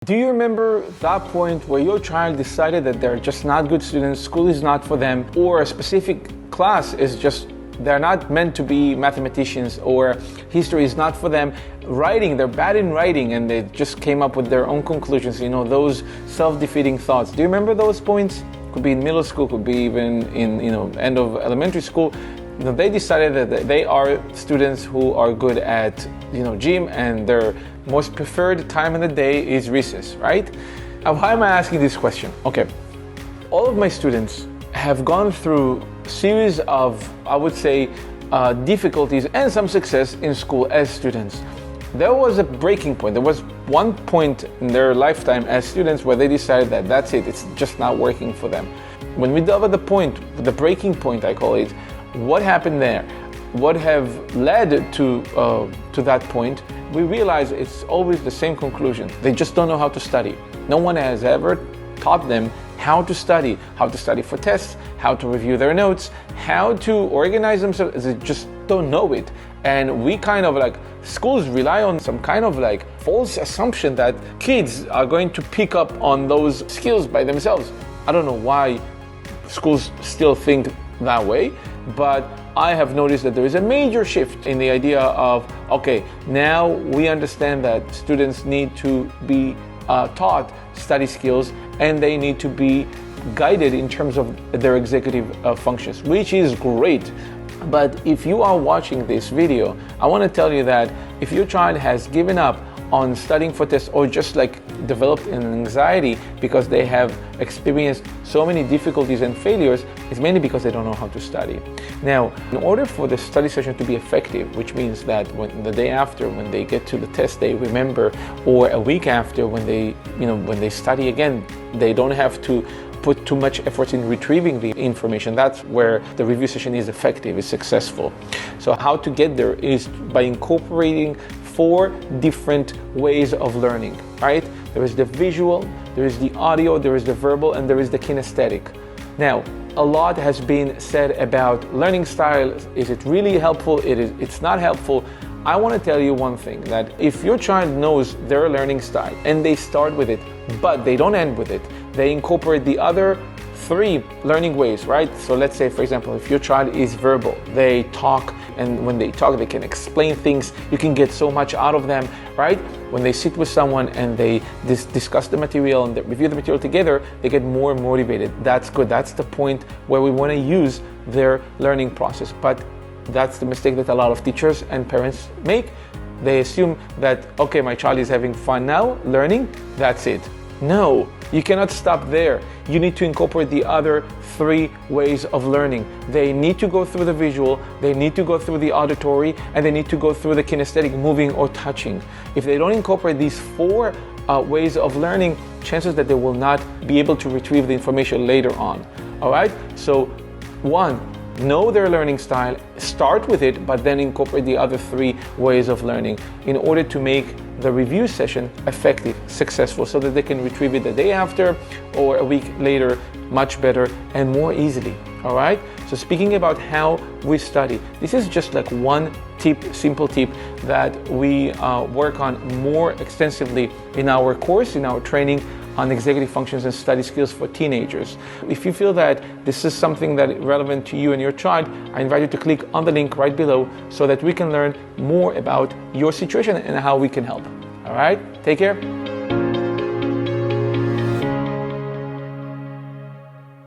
Do you remember that point where your child decided that they're just not good students, school is not for them, or a specific class is just, they're not meant to be mathematicians, or history is not for them, writing, they're bad in writing, and they just came up with their own conclusions, those self-defeating thoughts. Do you remember those points? Could be in middle school, could be even in, end of elementary school. They decided that they are students who are good at, gym, and their most preferred time of the day is recess, right? Now, why am I asking this question? Okay, all of my students have gone through a series of, I would say, difficulties and some success in school as students. There was a breaking point. There was one point in their lifetime as students where they decided that that's it, it's just not working for them. When we delve at the point, the breaking point I call it, what happened there? What have led to that point? We realize it's always the same conclusion. They just don't know how to study. No one has ever taught them how to study for tests, how to review their notes, how to organize themselves. They just don't know it. And we schools rely on some kind of false assumption that kids are going to pick up on those skills by themselves. I don't know why schools still think that way, but I have noticed that there is a major shift in the idea of, okay, now we understand that students need to be taught study skills, and they need to be guided in terms of their executive functions, which is great. But if you are watching this video, I want to tell you that if your child has given up on studying for tests, or just developed an anxiety because they have experienced so many difficulties and failures, it's mainly because they don't know how to study. Now, in order for the study session to be effective, which means that when the day after, when they get to the test, they remember, or a week after, when they study again, they don't have to put too much effort in retrieving the information. That's where the review session is effective, is successful. So how to get there is by incorporating 4 different ways of learning, right? There is the visual, there is the audio, there is the verbal, and there is the kinesthetic. Now, a lot has been said about learning style. Is it really helpful? It's not helpful. I want to tell you one thing, that if your child knows their learning style and they start with it, but they don't end with it, they incorporate the other 3 learning ways, right? So let's say, for example, if your child is verbal, they talk, and when they talk, they can explain things. You can get so much out of them, right? When they sit with someone and they discuss the material and they review the material together, they get more motivated. That's good. That's the point where we want to use their learning process. But that's the mistake that a lot of teachers and parents make. They assume that, okay, my child is having fun now, learning, that's it. No, you cannot stop there. You need to incorporate the other 3 ways of learning. They need to go through the visual, they need to go through the auditory, and they need to go through the kinesthetic, moving or touching. If they don't incorporate these 4 ways of learning, chances that they will not be able to retrieve the information later on. All right? So 1, know their learning style, start with it, but then incorporate the other 3 ways of learning in order to make the review session effective, successful, so that they can retrieve it the day after or a week later much better and more easily. All right? So speaking about how we study, this is just one tip, simple tip that we work on more extensively in our course, in our training on executive functions and study skills for teenagers. If you feel that this is something that is relevant to you and your child, I invite you to click on the link right below so that we can learn more about your situation and how we can help. All right? Take care.